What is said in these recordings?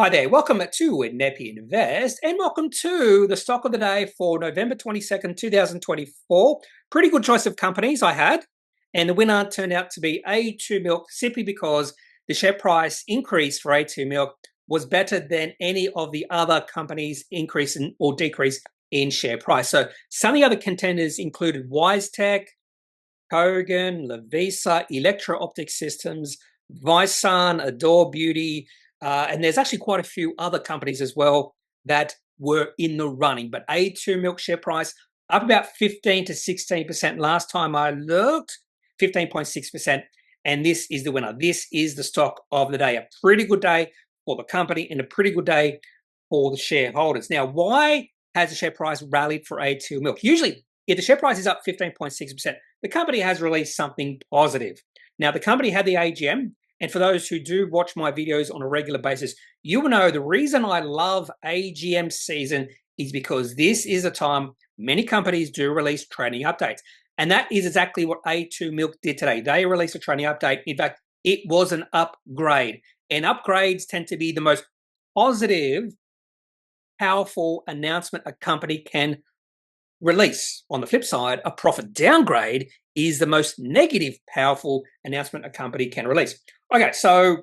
Hi there, welcome to Nepi Invest and welcome to the stock of the day for November 22nd, 2024. Pretty good choice of companies I had, and the winner turned out to be A2 Milk simply because the share price increase for A2 Milk was better than any of the other companies' increase in, or decrease in share price. So some of the other contenders included WiseTech, Kogan, Lovisa, Electro Optic Systems, Visan, Adore Beauty, and there's actually quite a few other companies as well that were in the running. But A2 Milk share price up about 15 to 16% last time I looked, 15.6%. And this is the winner. This is the stock of the day. A pretty good day for the company and a pretty good day for the shareholders. Now, why has the share price rallied for A2 Milk? Usually, if the share price is up 15.6%, the company has released something positive. Now, the company had the AGM, and for those who do watch my videos on a regular basis, you will know the reason I love AGM season is because this is a time many companies do release trading updates. And that is exactly what A2 Milk did today. They released a trading update. In fact, it was an upgrade. And upgrades tend to be the most positive, powerful announcement a company can release. On the flip side, a profit downgrade is the most negative, powerful announcement a company can release. Okay, so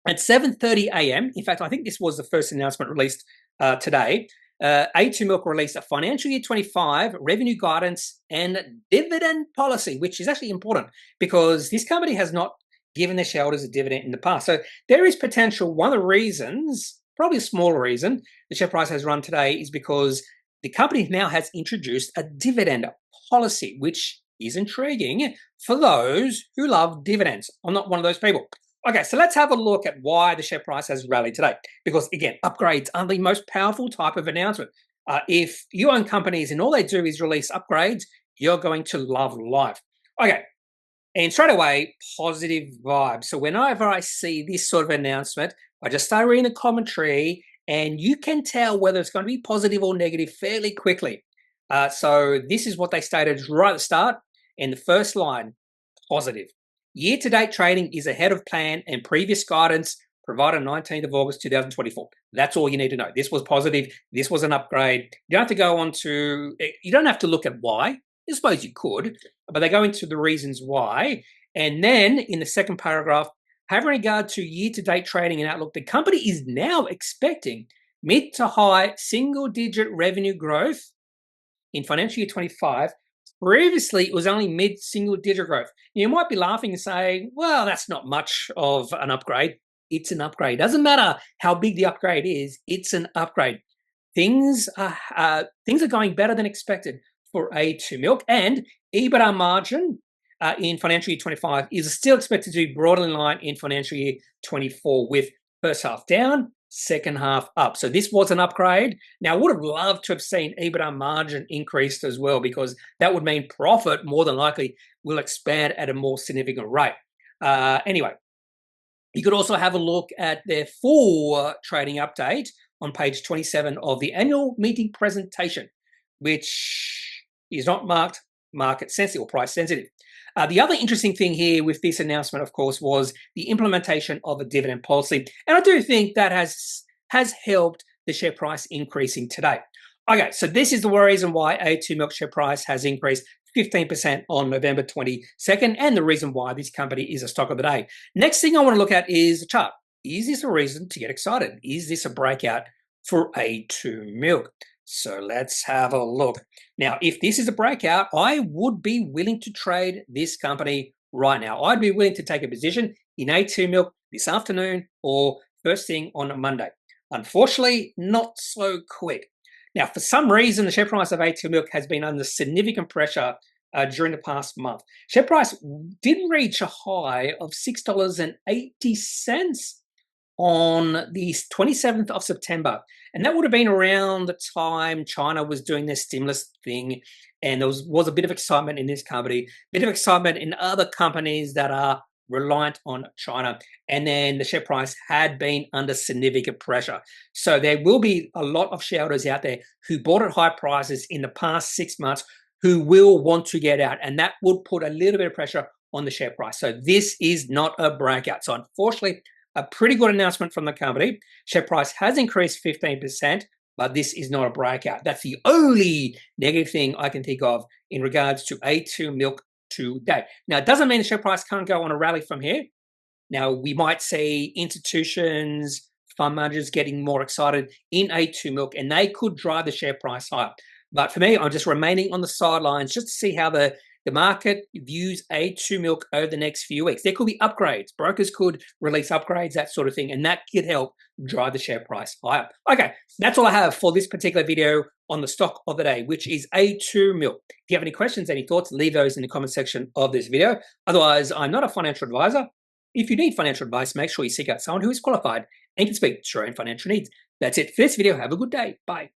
at 7:30 a.m., in fact, I think this was the first announcement released today, A2 Milk released a financial year 25 revenue guidance and dividend policy, which is actually important because this company has not given their shareholders a dividend in the past. So there is potential. One of the reasons, probably a smaller reason, the share price has run today is because the company now has introduced a dividend policy, which is intriguing for those who love dividends. I'm not one of those people. Okay, so let's have a look at why the share price has rallied today. Because again, upgrades are the most powerful type of announcement. If you own companies and all they do is release upgrades, you're going to love life. Okay, and straight away, positive vibes. So whenever I see this sort of announcement, I just start reading the commentary and you can tell whether it's going to be positive or negative fairly quickly. So this is what they stated right at the start. In the first line, positive. Year-to-date trading is ahead of plan and previous guidance provided 19th of August 2024. That's all you need to know. This was positive. This was an upgrade. You don't have to go on to, you don't have to look at why. I suppose you could, but they go into the reasons why. And then in the second paragraph, having regard to year-to-date trading and outlook, the company is now expecting mid to high single-digit revenue growth in financial year 25. Previously, it was only mid-single-digit growth. You might be laughing and saying, well, that's not much of an upgrade. It's an upgrade. Doesn't matter how big the upgrade is, it's an upgrade. Things are going better than expected for A2 Milk, and EBITDA margin in financial year 25 is still expected to be broadly in line in financial year 24, with first half down, second half up. So this was an upgrade. Now, I would have loved to have seen EBITDA margin increased as well, because that would mean profit more than likely will expand at a more significant rate. Anyway, you could also have a look at their full trading update on page 27 of the annual meeting presentation, which is not marked market sensitive or price sensitive. The other interesting thing here with this announcement, of course, was the implementation of a dividend policy. And I do think that has helped the share price increasing today. Okay, so this is the reason why A2 Milk share price has increased 15% on November 22nd, and the reason why this company is a stock of the day. Next thing I want to look at is the chart. Is this a reason to get excited? Is this a breakout for A2 Milk? So let's have a look. Now, if this is a breakout, I would be willing to trade this company right now. I'd be willing to take a position in A2 Milk this afternoon or first thing on a Monday. Unfortunately, not so quick. Now, for some reason, the share price of A2 Milk has been under significant pressure during the past month. Share price did reach a high of $6.80 on the 27th of September. And that would have been around the time China was doing their stimulus thing. And there was a bit of excitement in this company, a bit of excitement in other companies that are reliant on China. And then the share price had been under significant pressure. So there will be a lot of shareholders out there who bought at high prices in the past 6 months who will want to get out. And that would put a little bit of pressure on the share price. So this is not a breakout. So unfortunately, A pretty good announcement from the company. Share price has increased 15%, but this is not a breakout. That's the only negative thing I can think of in regards to A2 Milk today. Now, it doesn't mean the share price can't go on a rally from here. Now, we might see institutions, fund managers getting more excited in A2 Milk, and they could drive the share price higher. But for me, I'm just remaining on the sidelines just to see how the market views A2 Milk over the next few weeks. There could be upgrades. Brokers could release upgrades, that sort of thing, and that could help drive the share price higher. Okay, that's all I have for this particular video on the stock of the day, which is A2 Milk. If you have any questions, any thoughts, leave those in the comment section of this video. Otherwise, I'm not a financial advisor. If you need financial advice, make sure you seek out someone who is qualified and can speak to your own financial needs. That's it for this video. Have a good day. Bye.